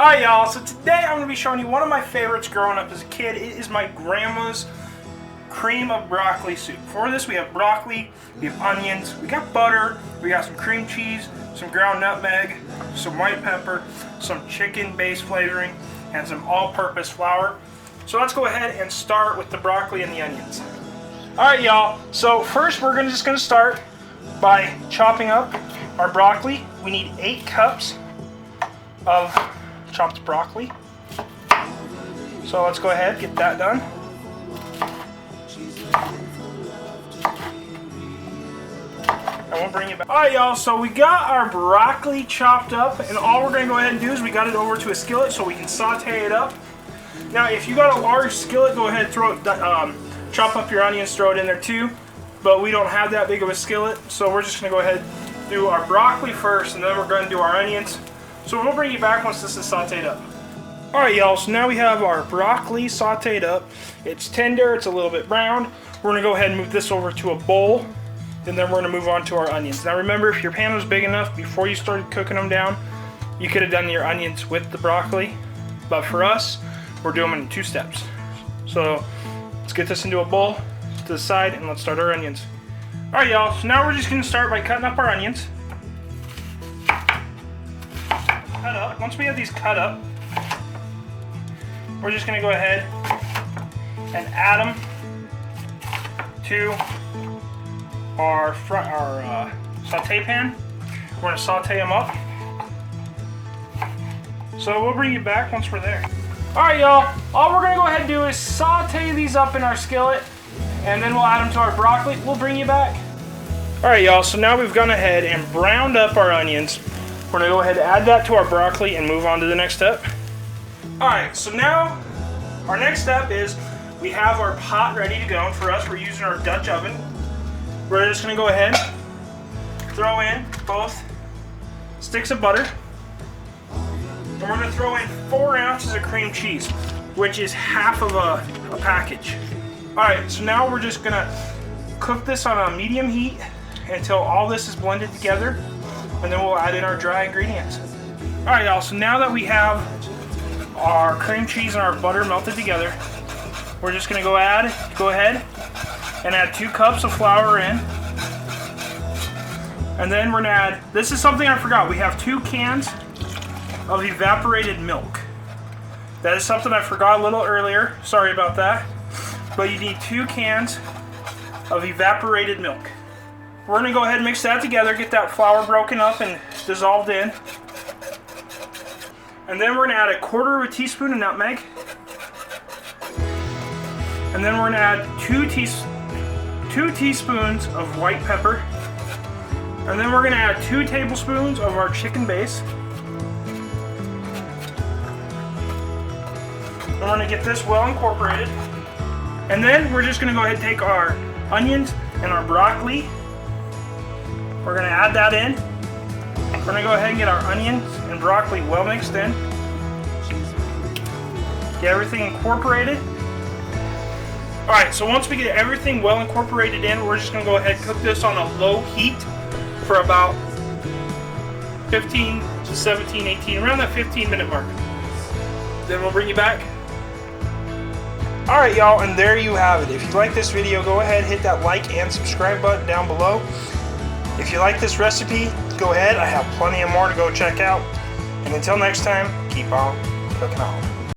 Hi y'all, so today I'm going to be showing you one of my favorites growing up as a kid. It is my grandma's cream of broccoli soup. For this we have broccoli, we have onions, we got butter, we got some cream cheese, some ground nutmeg, some white pepper, some chicken base flavoring, and some all-purpose flour. So let's go ahead and start with the broccoli and the onions. Alright y'all, so first we're just going to start by chopping up our broccoli. We need 8 cups of chopped broccoli. So let's go ahead and get that done. I won't bring it back. Alright y'all, so we got our broccoli chopped up, and all we're going to go ahead and do is we got it over to a skillet so we can saute it up. Now if you got a large skillet, go ahead and throw it, chop up your onions, throw it in there too. But we don't have that big of a skillet, so we're just going to go ahead and do our broccoli first, and then we're going to do our onions. So we'll bring you back once this is sauteed up. Alright y'all, so now we have our broccoli sauteed up. It's tender, it's a little bit brown. We're going to go ahead and move this over to a bowl, and then we're going to move on to our onions. Now remember, if your pan was big enough before you started cooking them down, you could have done your onions with the broccoli. But for us, we're doing them in 2 steps. So let's get this into a bowl to the side, and let's start our onions. Alright y'all, so now we're just going to start by cutting up our onions. Cut up. Once we have these cut up, we're just going to go ahead and add them to our saute pan. We're going to saute them up. So we'll bring you back once we're there. Alright y'all, all we're going to go ahead and do is saute these up in our skillet, and then we'll add them to our broccoli. We'll bring you back. Alright y'all, so now we've gone ahead and browned up our onions. We're going to go ahead and add that to our broccoli and move on to the next step. Alright, so now our next step is we have our pot ready to go. And for us, we're using our Dutch oven. We're just going to go ahead, throw in both sticks of butter. And we're going to throw in 4 ounces of cream cheese, which is half of a package. Alright, so now we're just going to cook this on a medium heat until all this is blended together. And then we'll add in our dry ingredients. Alright y'all, so now that we have our cream cheese and our butter melted together, we're just going to go ahead and add 2 cups of flour in. And then we're going to add, this is something I forgot, we have 2 cans of evaporated milk. That is something I forgot a little earlier, sorry about that. But you need 2 cans of evaporated milk. We're going to go ahead and mix that together, get that flour broken up and dissolved in. And then we're going to add 1/4 teaspoon of nutmeg. And then we're going to add 2 teaspoons of white pepper. And then we're going to add 2 tablespoons of our chicken base. And we're going to get this well incorporated. And then we're just going to go ahead and take our onions and our broccoli. We're going to add that in. We're going to go ahead and get our onions and broccoli well mixed in. Get everything incorporated. Alright, so once we get everything well incorporated in, we're just going to go ahead and cook this on a low heat for about 15 to 17, 18, around that 15-minute mark. Then we'll bring you back. Alright y'all, and there you have it. If you like this video, go ahead, hit that like and subscribe button down below. If you like this recipe, go ahead. I have plenty of more to go check out. And until next time, keep on cooking on.